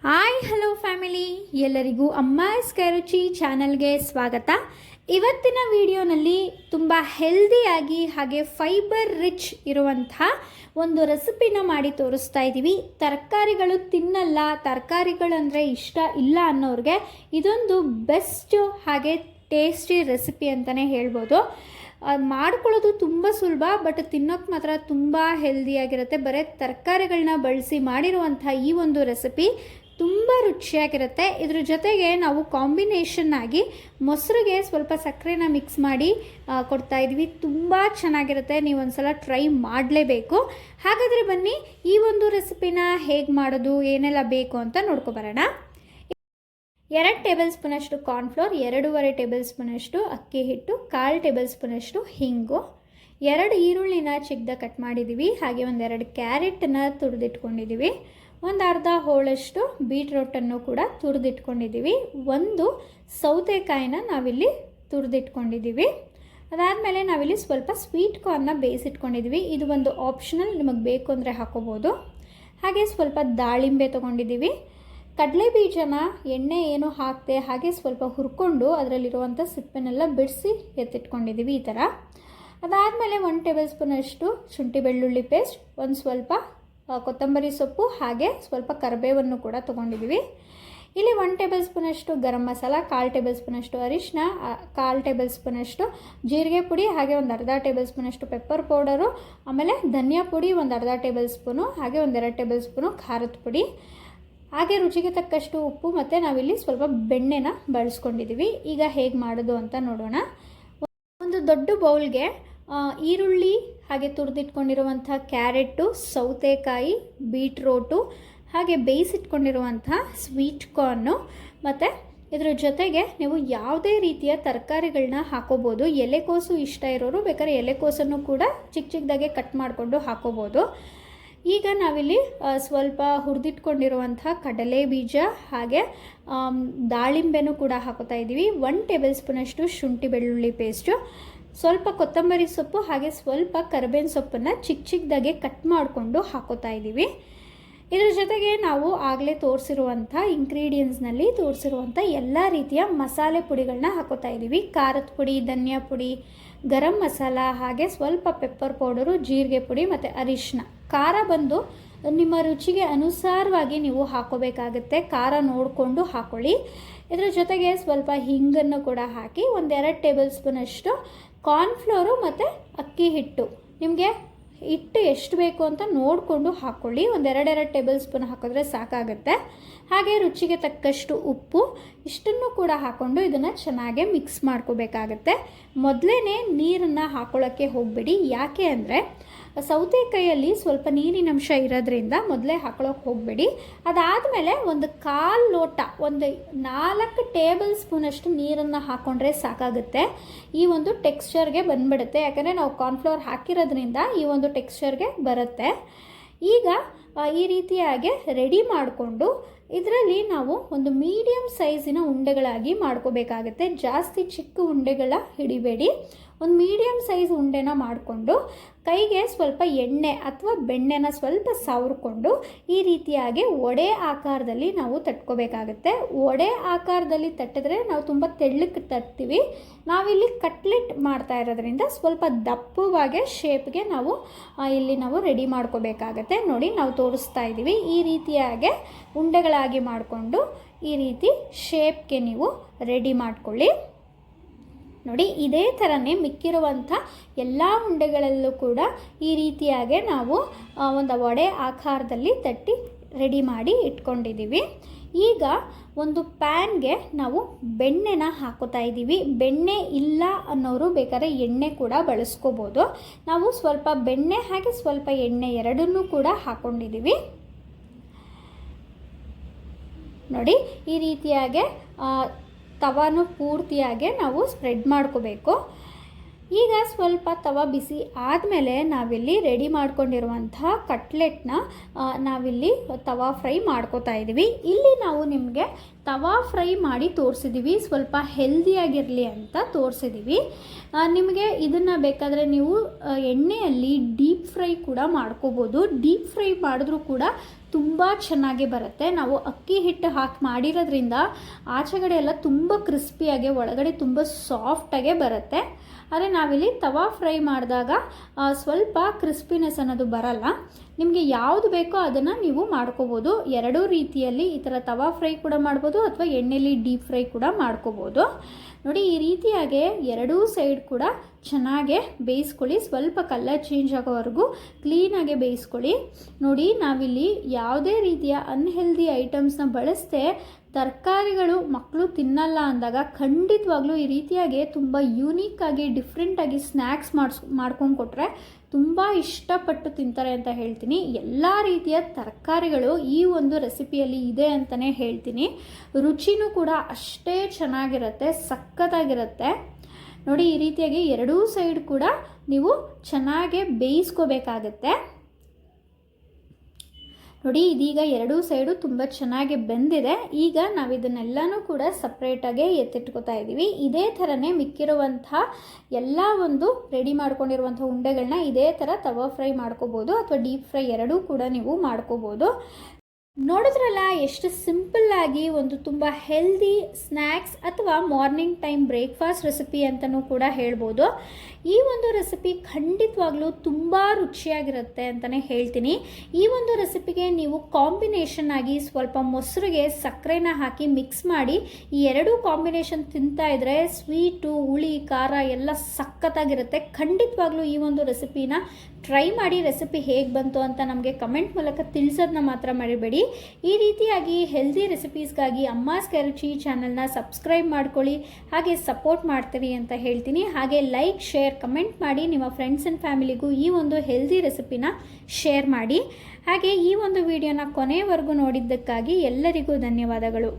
Hi hello family, ಎಲ್ಲರಿಗೂ ಅಮ್ಮ ಸ್ಕೈರುಚಿ ಚಾನಲ್ಗೆ ಸ್ವಾಗತ. ಇವತ್ತಿನ ವಿಡಿಯೋನಲ್ಲಿ ತುಂಬ ಹೆಲ್ದಿಯಾಗಿ ಹಾಗೆ ಫೈಬರ್ ರಿಚ್ ಇರುವಂಥ ಒಂದು ರೆಸಿಪಿನ ಮಾಡಿ ತೋರಿಸ್ತಾ ಇದ್ದೀವಿ. ತರಕಾರಿಗಳು ತಿನ್ನಲ್ಲ, ತರಕಾರಿಗಳಂದರೆ ಇಷ್ಟ ಇಲ್ಲ ಅನ್ನೋರಿಗೆ ಇದೊಂದು ಬೆಸ್ಟ್ ಹಾಗೆ ಟೇಸ್ಟಿ ರೆಸಿಪಿ ಅಂತಲೇ ಹೇಳ್ಬೋದು. ಮಾಡ್ಕೊಳ್ಳೋದು ತುಂಬ ಸುಲಭ, ಬಟ್ ತಿನ್ನೋಕ್ಕೆ ಮಾತ್ರ ತುಂಬ ಹೆಲ್ದಿಯಾಗಿರುತ್ತೆ. ಬರೀ ತರಕಾರಿಗಳನ್ನ ಬಳಸಿ ಮಾಡಿರುವಂಥ ಈ ಒಂದು ರೆಸಿಪಿ ತುಂಬ ರುಚಿಯಾಗಿರುತ್ತೆ. ಇದ್ರ ಜೊತೆಗೆ ನಾವು ಕಾಂಬಿನೇಷನ್ ಆಗಿ ಮೊಸರಿಗೆ ಸ್ವಲ್ಪ ಸಕ್ಕರೆನ ಮಿಕ್ಸ್ ಮಾಡಿ ಕೊಡ್ತಾಯಿದ್ವಿ. ತುಂಬ ಚೆನ್ನಾಗಿರುತ್ತೆ, ನೀವು ಒಂದ್ಸಲ ಟ್ರೈ ಮಾಡಲೇಬೇಕು. ಹಾಗಾದರೆ ಬನ್ನಿ ಈ ಒಂದು ರೆಸಿಪಿನ ಹೇಗೆ ಮಾಡೋದು, ಏನೆಲ್ಲ ಬೇಕು ಅಂತ ನೋಡ್ಕೊಬರೋಣ. 2 ಟೇಬಲ್ ಸ್ಪೂನಷ್ಟು ಕಾರ್ನ್ಫ್ಲೋರ್, 2.5 ಟೇಬಲ್ ಸ್ಪೂನಷ್ಟು ಅಕ್ಕಿ ಹಿಟ್ಟು, 1/4 ಟೇಬಲ್ ಸ್ಪೂನಷ್ಟು ಹಿಂಗು, 2 ಈರುಳ್ಳಿನ ಚಿಕ್ಕದಾಗಿ ಕಟ್ ಮಾಡಿದ್ದೀವಿ, ಹಾಗೆ 1-2 ಕ್ಯಾರೆಟನ್ನು ತುರಿದಿಟ್ಕೊಂಡಿದ್ದೀವಿ, 1/2 ಹೋಳಷ್ಟು ಬೀಟ್ರೋಟನ್ನು ಕೂಡ ತುರಿದಿಟ್ಕೊಂಡಿದ್ದೀವಿ, 1 ಸೌತೆಕಾಯಿನ ನಾವಿಲ್ಲಿ ತುರಿದಿಟ್ಕೊಂಡಿದ್ದೀವಿ. ಅದಾದಮೇಲೆ ನಾವಿಲ್ಲಿ ಸ್ವಲ್ಪ ಸ್ವೀಟ್ ಕಾರ್ನ್ನ ಬೇಯಿಸಿಟ್ಕೊಂಡಿದ್ದೀವಿ. ಇದು ಒಂದು ಆಪ್ಷನಲ್, ನಿಮಗೆ ಬೇಕು ಅಂದರೆ ಹಾಕೋಬೋದು. ಹಾಗೆ ಸ್ವಲ್ಪ ದಾಳಿಂಬೆ ತೊಗೊಂಡಿದ್ದೀವಿ. ಕಡಲೆ ಬೀಜನ ಎಣ್ಣೆ ಏನು ಹಾಕದೆ ಹಾಗೆ ಸ್ವಲ್ಪ ಹುರ್ಕೊಂಡು ಅದರಲ್ಲಿರುವಂಥ ಸಿಪ್ಪೆನೆಲ್ಲ ಬಿಡಿಸಿ ಎತ್ತಿಟ್ಕೊಂಡಿದ್ದೀವಿ ಈ ಥರ. ಅದಾದಮೇಲೆ 1 ಟೇಬಲ್ ಸ್ಪೂನಷ್ಟು ಶುಂಠಿ ಬೆಳ್ಳುಳ್ಳಿ ಪೇಸ್ಟ್, ಒಂದು ಸ್ವಲ್ಪ ಕೊತ್ತಂಬರಿ ಸೊಪ್ಪು, ಹಾಗೆ ಸ್ವಲ್ಪ ಕರಿಬೇವನ್ನು ಕೂಡ ತೊಗೊಂಡಿದ್ದೀವಿ. ಇಲ್ಲಿ 1 ಟೇಬಲ್ ಸ್ಪೂನಷ್ಟು ಗರಂ ಮಸಾಲ, 1/4 ಟೇಬಲ್ ಸ್ಪೂನಷ್ಟು ಅರಿಶಿನ, 1/4 ಟೇಬಲ್ ಸ್ಪೂನಷ್ಟು ಜೀರಿಗೆ ಪುಡಿ, ಹಾಗೆ 1/2 ಟೇಬಲ್ ಸ್ಪೂನಷ್ಟು ಪೆಪ್ಪರ್ ಪೌಡರು, ಆಮೇಲೆ ಧನಿಯಾ ಪುಡಿ 1/2 ಟೇಬಲ್ ಸ್ಪೂನು, ಹಾಗೆ 1-2 ಟೇಬಲ್ ಸ್ಪೂನು ಖಾರದ ಪುಡಿ, ಹಾಗೆ ರುಚಿಗೆ ತಕ್ಕಷ್ಟು ಉಪ್ಪು, ಮತ್ತು ನಾವಿಲ್ಲಿ ಸ್ವಲ್ಪ ಬೆಣ್ಣೆನ ಬಳಸ್ಕೊಂಡಿದ್ದೀವಿ. ಈಗ ಹೇಗೆ ಮಾಡೋದು ಅಂತ ನೋಡೋಣ. ಒಂದು ದೊಡ್ಡ ಬೌಲ್ಗೆ ಈರುಳ್ಳಿ, ಹಾಗೆ ತುರಿದಿಟ್ಕೊಂಡಿರುವಂಥ ಕ್ಯಾರೆಟು, ಸೌತೆಕಾಯಿ, ಬೀಟ್ರೋಟು, ಹಾಗೆ ಬೇಯಿಸಿಟ್ಕೊಂಡಿರುವಂಥ ಸ್ವೀಟ್ ಕಾರ್ನು, ಮತ್ತು ಇದರ ಜೊತೆಗೆ ನೀವು ಯಾವುದೇ ರೀತಿಯ ತರಕಾರಿಗಳನ್ನ ಹಾಕೋಬೋದು. ಎಲೆಕೋಸು ಇಷ್ಟ ಇರೋರು ಬೇಕಾದ್ರೆ ಎಲೆಕೋಸನ್ನು ಕೂಡ ಚಿಕ್ಕ ಚಿಕ್ಕದಾಗೆ ಕಟ್ ಮಾಡಿಕೊಂಡು ಹಾಕೋಬೋದು. ಈಗ ನಾವಿಲ್ಲಿ ಸ್ವಲ್ಪ ಹುರಿದಿಟ್ಕೊಂಡಿರುವಂಥ ಕಡಲೆ ಬೀಜ, ಹಾಗೆ ದಾಳಿಂಬೆನೂ ಕೂಡ ಹಾಕೋತಾ ಇದ್ದೀವಿ. 1 ಟೇಬಲ್ ಸ್ಪೂನಷ್ಟು ಶುಂಠಿ ಬೆಳ್ಳುಳ್ಳಿ ಪೇಸ್ಟು, ಸ್ವಲ್ಪ ಕೊತ್ತಂಬರಿ ಸೊಪ್ಪು, ಹಾಗೆ ಸ್ವಲ್ಪ ಕರಿಬೇವಿನ ಸೊಪ್ಪನ್ನು ಚಿಕ್ಕ ಚಿಕ್ಕದಾಗೆ ಕಟ್ ಮಾಡಿಕೊಂಡು ಹಾಕೋತಾ ಇದ್ದೀವಿ. ಇದರ ಜೊತೆಗೆ ನಾವು ಆಗಲೇ ತೋರಿಸಿರುವಂಥ ಇಂಗ್ರೀಡಿಯೆಂಟ್ಸ್ನಲ್ಲಿ ತೋರಿಸಿರುವಂಥ ಎಲ್ಲ ರೀತಿಯ ಮಸಾಲೆ ಪುಡಿಗಳನ್ನ ಹಾಕೋತಾ ಇದ್ದೀವಿ. ಖಾರದ ಪುಡಿ, ಧನಿಯಾ ಪುಡಿ, ಗರಂ ಮಸಾಲ, ಹಾಗೆ ಸ್ವಲ್ಪ ಪೆಪ್ಪರ್ ಪೌಡರು, ಜೀರಿಗೆ ಪುಡಿ ಮತ್ತು ಅರಿಶಿನ. ಖಾರ ಬಂದು ನಿಮ್ಮ ರುಚಿಗೆ ಅನುಸಾರವಾಗಿ ನೀವು ಹಾಕೋಬೇಕಾಗುತ್ತೆ, ಖಾರ ನೋಡಿಕೊಂಡು ಹಾಕೊಳ್ಳಿ. ಇದರ ಜೊತೆಗೆ ಸ್ವಲ್ಪ ಹಿಂಗನ್ನು ಕೂಡ ಹಾಕಿ 1-2 ಟೇಬಲ್ ಸ್ಪೂನಷ್ಟು ಕಾರ್ನ್ಫ್ಲೋರು ಮತ್ತು ಅಕ್ಕಿ ಹಿಟ್ಟು, ನಿಮಗೆ ಹಿಟ್ಟು ಎಷ್ಟು ಬೇಕು ಅಂತ ನೋಡಿಕೊಂಡು ಹಾಕ್ಕೊಳ್ಳಿ. 1-2 ಟೇಬಲ್ ಸ್ಪೂನ್ ಹಾಕಿದ್ರೆ ಸಾಕಾಗುತ್ತೆ. ಹಾಗೆ ರುಚಿಗೆ ತಕ್ಕಷ್ಟು ಉಪ್ಪು, ಇಷ್ಟನ್ನು ಕೂಡ ಹಾಕ್ಕೊಂಡು ಇದನ್ನು ಚೆನ್ನಾಗಿ ಮಿಕ್ಸ್ ಮಾಡ್ಕೋಬೇಕಾಗತ್ತೆ. ಮೊದಲೇ ನೀರನ್ನು ಹಾಕೊಳ್ಳೋಕ್ಕೆ ಹೋಗಬೇಡಿ, ಯಾಕೆ ಅಂದರೆ ಸೌತೆಕಾಯಲ್ಲಿ ಸ್ವಲ್ಪ ನೀರಿನಂಶ ಇರೋದ್ರಿಂದ ಮೊದಲೇ ಹಾಕೊಳ್ಳೋಕೆ ಹೋಗಬೇಡಿ. ಅದಾದಮೇಲೆ 1/4 ಲೋಟ, 4 ಟೇಬಲ್ ಸ್ಪೂನಷ್ಟು ನೀರನ್ನು ಹಾಕ್ಕೊಂಡ್ರೆ ಸಾಕಾಗುತ್ತೆ. ಈ ಒಂದು ಟೆಕ್ಸ್ಚರ್ಗೆ ಬಂದುಬಿಡುತ್ತೆ, ಯಾಕಂದರೆ ನಾವು ಕಾರ್ನ್ಫ್ಲವರ್ ಹಾಕಿರೋದ್ರಿಂದ ಈ ಒಂದು ಟೆಕ್ಸ್ಚರ್ಗೆ ಬರುತ್ತೆ. ಈಗ ಈ ರೀತಿಯಾಗಿ ರೆಡಿ ಮಾಡಿಕೊಂಡು ಇದರಲ್ಲಿ ನಾವು ಒಂದು ಮೀಡಿಯಮ್ ಸೈಜಿನ ಉಂಡೆಗಳಾಗಿ ಮಾಡ್ಕೋಬೇಕಾಗುತ್ತೆ. ಜಾಸ್ತಿ ಚಿಕ್ಕ ಉಂಡೆಗಳ ಹಿಡಿಬೇಡಿ, ಒಂದು ಮೀಡಿಯಮ್ ಸೈಜ್ ಉಂಡೆನ ಮಾಡಿಕೊಂಡು ಕೈಗೆ ಸ್ವಲ್ಪ ಎಣ್ಣೆ ಅಥವಾ ಬೆಣ್ಣೆನ ಸ್ವಲ್ಪ ಸವರ್ಕೊಂಡು ಈ ರೀತಿಯಾಗಿ ವಡೆ ಆಕಾರದಲ್ಲಿ ನಾವು ತಟ್ಕೋಬೇಕಾಗುತ್ತೆ. ವಡೆ ಆಕಾರದಲ್ಲಿ ತಟ್ಟಿದ್ರೆ ನಾವು ತುಂಬ ತೆಳ್ಳಕ್ಕೆ ತಟ್ತೀವಿ. ನಾವಿಲ್ಲಿ ಕಟ್ಲೆಟ್ ಮಾಡ್ತಾ ಇರೋದ್ರಿಂದ ಸ್ವಲ್ಪ ದಪ್ಪವಾಗಿ ಶೇಪ್ಗೆ ನಾವು ರೆಡಿ ಮಾಡ್ಕೋಬೇಕಾಗತ್ತೆ. ನೋಡಿ, ನಾವು ತೋರಿಸ್ತಾ ಇದ್ದೀವಿ. ಈ ರೀತಿಯಾಗಿ ಉಂಡೆಗಳಾಗಿ ಮಾಡಿಕೊಂಡು ಈ ರೀತಿ ಶೇಪ್ಗೆ ನೀವು ರೆಡಿ ಮಾಡ್ಕೊಳ್ಳಿ. ನೋಡಿ, ಇದೇ ಥರನೇ ಮಿಕ್ಕಿರುವಂಥ ಎಲ್ಲ ಉಂಡೆಗಳಲ್ಲೂ ಕೂಡ ಈ ರೀತಿಯಾಗಿ ನಾವು ಒಂದು ವಡೆ ಆಕಾರದಲ್ಲಿ ತಟ್ಟಿ ರೆಡಿ ಮಾಡಿ ಇಟ್ಕೊಂಡಿದ್ದೀವಿ. ಈಗ ಒಂದು ಪ್ಯಾನ್ಗೆ ನಾವು ಬೆಣ್ಣೆನ ಹಾಕೋತಾ ಇದ್ದೀವಿ. ಬೆಣ್ಣೆ ಇಲ್ಲ ಅನ್ನೋರು ಬೇಕಾದ್ರೆ ಎಣ್ಣೆ ಕೂಡ ಬಳಸ್ಕೋಬೋದು. ನಾವು ಸ್ವಲ್ಪ ಬೆಣ್ಣೆ ಹಾಗೆ ಸ್ವಲ್ಪ ಎಣ್ಣೆ ಎರಡನ್ನೂ ಕೂಡ ಹಾಕ್ಕೊಂಡಿದ್ದೀವಿ. ನೋಡಿ, ಈ ರೀತಿಯಾಗಿ ತವಾನು ಪೂರ್ತಿಯಾಗಿ ನಾವು ಸ್ಪ್ರೆಡ್ ಮಾಡ್ಕೋಬೇಕು. ಈಗ ಸ್ವಲ್ಪ ತವ ಬಿಸಿ ಆದಮೇಲೆ ನಾವಿಲ್ಲಿ ರೆಡಿ ಮಾಡ್ಕೊಂಡಿರುವಂಥ ಕಟ್ಲೆಟ್ನ ನಾವಿಲ್ಲಿ ತವಾ ಫ್ರೈ ಮಾಡ್ಕೋತಾ ಇದ್ದೀವಿ. ಇಲ್ಲಿ ನಾವು ನಿಮಗೆ ತವಾ ಫ್ರೈ ಮಾಡಿ ತೋರಿಸಿದ್ದೀವಿ, ಸ್ವಲ್ಪ ಹೆಲ್ದಿಯಾಗಿರಲಿ ಅಂತ ತೋರಿಸಿದ್ದೀವಿ. ನಿಮಗೆ ಇದನ್ನು ಬೇಕಾದರೆ ನೀವು ಎಣ್ಣೆಯಲ್ಲಿ ಡೀಪ್ ಫ್ರೈ ಕೂಡ ಮಾಡ್ಕೋಬೋದು. ಡೀಪ್ ಫ್ರೈ ಮಾಡಿದ್ರೂ ಕೂಡ ತುಂಬ ಚೆನ್ನಾಗಿ ಬರುತ್ತೆ. ನಾವು ಅಕ್ಕಿ ಹಿಟ್ಟು ಹಾಕಿ ಮಾಡಿರೋದ್ರಿಂದ ಆಚೆಗಡೆ ಎಲ್ಲ ತುಂಬ ಕ್ರಿಸ್ಪಿಯಾಗಿ, ಒಳಗಡೆ ತುಂಬ ಸಾಫ್ಟಾಗೆ ಬರುತ್ತೆ. ಆದರೆ ನಾವಿಲ್ಲಿ ತವಾ ಫ್ರೈ ಮಾಡಿದಾಗ ಸ್ವಲ್ಪ ಕ್ರಿಸ್ಪಿನೆಸ್ ಅನ್ನೋದು ಬರಲ್ಲ. ನಿಮಗೆ ಯಾವುದು ಬೇಕೋ ಅದನ್ನು ನೀವು ಮಾಡ್ಕೋಬೋದು. ಎರಡೂ ರೀತಿಯಲ್ಲಿ ಈ ಥರ ತವಾ ಫ್ರೈ ಕೂಡ ಮಾಡ್ಬೋದು ಅಥವಾ ಎಣ್ಣೆಲಿ ಡೀಪ್ ಫ್ರೈ ಕೂಡ ಮಾಡ್ಕೋಬೋದು. ನೋಡಿ, ಈ ರೀತಿಯಾಗಿ ಎರಡೂ ಸೈಡ್ ಕೂಡ ಚೆನ್ನಾಗೆ ಬೇಯಿಸ್ಕೊಳ್ಳಿ. ಸ್ವಲ್ಪ ಕಲರ್ ಚೇಂಜ್ ಆಗೋವರೆಗೂ ಕ್ಲೀನಾಗೆ ಬೇಯಿಸ್ಕೊಳ್ಳಿ. ನೋಡಿ, ನಾವಿಲ್ಲಿ ಯಾವುದೇ ರೀತಿಯ ಅನ್ಹೆಲ್ದಿ ಐಟಮ್ಸ್ನ ಬಳಸದೆ ತರಕಾರಿಗಳು ಮಕ್ಕಳು ತಿನ್ನಲ್ಲ ಅಂದಾಗ ಖಂಡಿತವಾಗ್ಲೂ ಈ ರೀತಿಯಾಗಿ ತುಂಬ ಯೂನಿಕ್ಕಾಗಿ ಡಿಫ್ರೆಂಟಾಗಿ ಸ್ನ್ಯಾಕ್ಸ್ ಮಾಡ್ಕೊಂಡು ಕೊಟ್ಟರೆ ತುಂಬ ಇಷ್ಟಪಟ್ಟು ತಿಂತಾರೆ ಅಂತ ಹೇಳ್ತೀನಿ. ಎಲ್ಲ ರೀತಿಯ ತರಕಾರಿಗಳು ಈ ಒಂದು ರೆಸಿಪಿಯಲ್ಲಿ ಇದೆ ಅಂತಲೇ ಹೇಳ್ತೀನಿ. ರುಚಿನೂ ಕೂಡ ಅಷ್ಟೇ ಚೆನ್ನಾಗಿರುತ್ತೆ, ಸಖತ್ತಾಗಿರುತ್ತೆ. ನೋಡಿ, ಈ ರೀತಿಯಾಗಿ ಎರಡೂ ಸೈಡ್ ಕೂಡ ನೀವು ಚೆನ್ನಾಗೆ ಬೇಯಿಸ್ಕೋಬೇಕಾಗತ್ತೆ. ನೋಡಿ, ಇದೀಗ ಎರಡೂ ಸೈಡು ತುಂಬ ಚೆನ್ನಾಗಿ ಬೆಂದಿದೆ. ಈಗ ನಾವು ಇದನ್ನೆಲ್ಲನೂ ಕೂಡ ಸಪ್ರೇಟಾಗಿ ಎತ್ತಿಟ್ಕೋತಾ ಇದ್ದೀವಿ. ಇದೇ ಥರನೇ ಮಿಕ್ಕಿರುವಂಥ ಎಲ್ಲ ಒಂದು ರೆಡಿ ಮಾಡ್ಕೊಂಡಿರುವಂಥ ಉಂಡೆಗಳನ್ನ ಇದೇ ಥರ ತವಾ ಫ್ರೈ ಮಾಡ್ಕೋಬೋದು ಅಥವಾ ಡೀಪ್ ಫ್ರೈ ಎರಡೂ ಕೂಡ ನೀವು ಮಾಡ್ಕೋಬೋದು. ನೋಡಿದ್ರಲ್ಲ ಎಷ್ಟು ಸಿಂಪಲ್ಲಾಗಿ ಒಂದು ತುಂಬ ಹೆಲ್ದಿ ಸ್ನ್ಯಾಕ್ಸ್ ಅಥವಾ ಮಾರ್ನಿಂಗ್ ಟೈಮ್ ಬ್ರೇಕ್ಫಾಸ್ಟ್ ರೆಸಿಪಿ ಅಂತಲೂ ಕೂಡ ಹೇಳ್ಬೋದು. ಈ ಒಂದು ರೆಸಿಪಿ ಖಂಡಿತವಾಗ್ಲೂ ತುಂಬ ರುಚಿಯಾಗಿರುತ್ತೆ ಅಂತಲೇ ಹೇಳ್ತೀನಿ. ಈ ಒಂದು ರೆಸಿಪಿಗೆ ನೀವು ಕಾಂಬಿನೇಷನ್ ಆಗಿ ಸ್ವಲ್ಪ ಮೊಸರಿಗೆ ಸಕ್ಕರೆನ ಹಾಕಿ ಮಿಕ್ಸ್ ಮಾಡಿ ಈ ಎರಡೂ ಕಾಂಬಿನೇಷನ್ ತಿಂತಾ ಇದ್ದರೆ ಸ್ವೀಟು, ಹುಳಿ, ಖಾರ ಎಲ್ಲ ಸಖತ್ತಾಗಿರುತ್ತೆ. ಖಂಡಿತವಾಗ್ಲೂ ಈ ಒಂದು ರೆಸಿಪಿನ ಟ್ರೈ ಮಾಡಿ ರೆಸಿಪಿ ಹೇಗೆ ಬಂತು ಅಂತ ನಮಗೆ ಕಮೆಂಟ್ ಮೂಲಕ ತಿಳಿಸೋದನ್ನ ಮಾತ್ರ ಮರಿಬೇಡಿ. ಈ ರೀತಿಯಾಗಿ ಹೆಲ್ದಿ ರೆಸಿಪೀಸ್ಗಾಗಿ ಅಮ್ಮಾಸ್ ಕೈ ರುಚಿ ಚಾನಲ್ನ ಸಬ್ಸ್ಕ್ರೈಬ್ ಮಾಡ್ಕೊಳ್ಳಿ, ಹಾಗೆ ಸಪೋರ್ಟ್ ಮಾಡ್ತೀರಿ ಅಂತ ಹೇಳ್ತೀನಿ. ಹಾಗೆ ಲೈಕ್, ಶೇರ್, ಕಮೆಂಟ್ ಮಾಡಿ ನಿಮ್ಮ ಫ್ರೆಂಡ್ಸ್ ಆ್ಯಂಡ್ ಫ್ಯಾಮಿಲಿಗೂ ಈ ಒಂದು ಹೆಲ್ದಿ ರೆಸಿಪಿನ ಶೇರ್ ಮಾಡಿ. ಹಾಗೆ ಈ ಒಂದು ವಿಡಿಯೋನ ಕೊನೆಯವರೆಗೂ ನೋಡಿದ್ದಕ್ಕಾಗಿ ಎಲ್ಲರಿಗೂ ಧನ್ಯವಾದಗಳು.